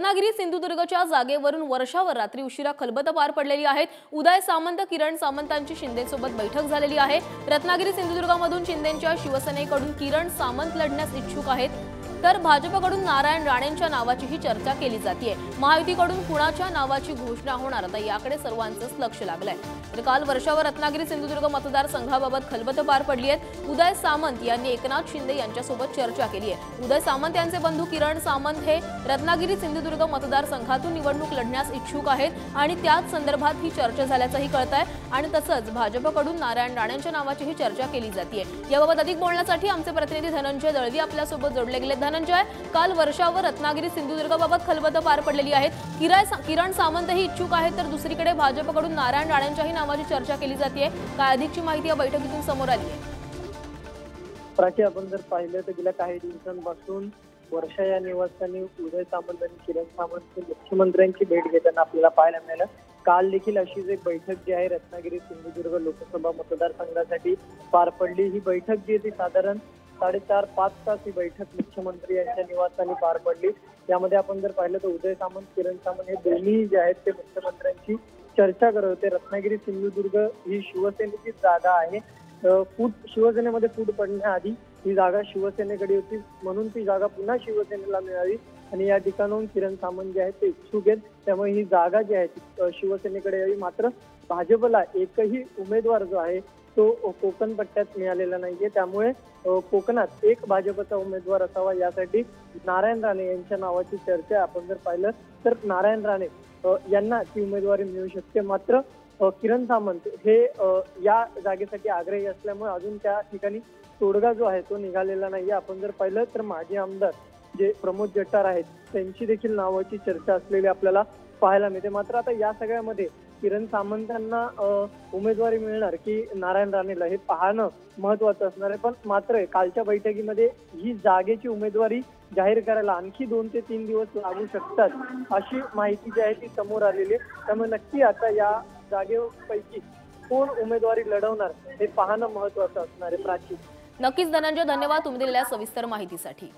रत्नागिरी सिंधुदुर्गच्या जागेवरून वर्षावर रात्री उशिरा खलबत पार पडलेली आहेत। उदय सामंत किरण सामंतांची शिंदेसोबत बैठक झालेली आहे। रत्नागिरी सिंधुदुर्गमधून शिंदेंच्या शिवसेनेकडून किरण सामंत लढण्यास इच्छुक आहेत, तर भाजपकडून नारायण राणेंच्या नावाचीही चर्चा केली जाते। महायुतीकडून कुणाच्या नावाची घोषणा होणार आता याकडे सर्वांचंच लक्ष लागलंय। तर काल वर्षावर रत्नागिरी सिंधुदुर्ग मतदारसंघाबाबत खलबत पार पडली आहे। उदय सामंत यांनी एकनाथ शिंदे यांच्यासोबत चर्चा केली आहे। उदय सामंत यांचे बंधू किरण सामंत हे रत्नागिरी सिंधुदुर्ग मतदारसंघातून निवडणूक लढण्यास इच्छुक आहेत आणि त्याच संदर्भात ही चर्चा झाल्याचंही कळतंय। आणि तसंच भाजपकडून नारायण राणेंच्या नावाचीही चर्चा केली जाते। याबाबत अधिक बोलण्यासाठी आमचे प्रतिनिधी धनंजय दळवी आपल्यासोबत जोडले गेले। धनंजय, काल वर्षावर रत्नागिरी सिंधुदुर्गबाबत खलबत पार पडलेली आहे। किरण सामंतही इच्छुक आहेत, तर दुसरीकडे भाजपकडून नारायण राणेंच्याही नावाची चर्चा केली जाते। काय अधिकची माहिती या बैठकीतून समोर आली आहे? प्राची, आपण जर पाहिलं तर गेल्या काही दिवसांपासून वर्षा या निवासस्थानी उदय सामंत आणि किरण सामंत मुख्यमंत्र्यांची भेट घेताना आपल्याला पाहायला मिळालं। काल देखील अशीच एक बैठक जी आहे रत्नागिरी सिंधुदुर्ग लोकसभा मतदारसंघासाठी पार पडली। ही बैठक जी आहे ती साधारण 4.5-5 तास ही बैठक मुख्यमंत्री यांच्या निवासस्थानी पार पडली। यामध्ये आपण जर पाहिलं तर उदय सामंत, किरण सामंत हे दोन्ही जे आहेत ते मुख्यमंत्र्यांची चर्चा करत होते। रत्नागिरी सिंधुदुर्ग ही शिवसेनेची जागा आहे। शिवसेनेमध्ये फूट पडण्याआधी ही जागा शिवसेनेकडे होती, म्हणून ती जागा पुन्हा शिवसेनेला मिळावी आणि या ठिकाणाहून किरण सामंत जे आहेत ते इच्छुक आहेत, त्यामुळे ही जागा जी आहे ती शिवसेनेकडे यावी। मात्र भाजपला एकही उमेदवार जो आहे तो कोकण पट्ट्यात मिळालेला नाहीये, त्यामुळे कोकणात एक भाजपचा उमेदवार असावा यासाठी नारायण राणे यांच्या नावाची चर्चा आपण जर पाहिलं तर नारायण राणे यांना ती उमेदवारी मिळू शकते। मात्र किरण सामंत हे या जागेसाठी आग्रही असल्यामुळे अजून त्या ठिकाणी तोडगा जो आहे तो निघालेला नाहीये। आपण जर पाहिलं तर माजी आमदार जे प्रमोद जठार आहेत त्यांची देखील नावाची चर्चा असलेली आपल्याला पाहायला मिळते। मात्र आता या सगळ्यामध्ये किरण सामंतांना उमेदवारी मिळणार की नारायण राणेला हे पाहणं महत्वाचं असणार आहे। पण मात्र कालच्या बैठकीमध्ये ही जागेची उमेदवारी जाहीर करायला आणखी 2 ते 3 दिवस लागू शकतात अशी माहिती जी आहे ती समोर आलेली आहे। त्यामुळे नक्की आता या जागेपैकी कोण उमेदवारी लढवणार हे पाहणं महत्वाचं असणार आहे। प्राची, नक्कीच धनंजय, धन्यवाद तुम्ही दिलेल्या सविस्तर माहितीसाठी।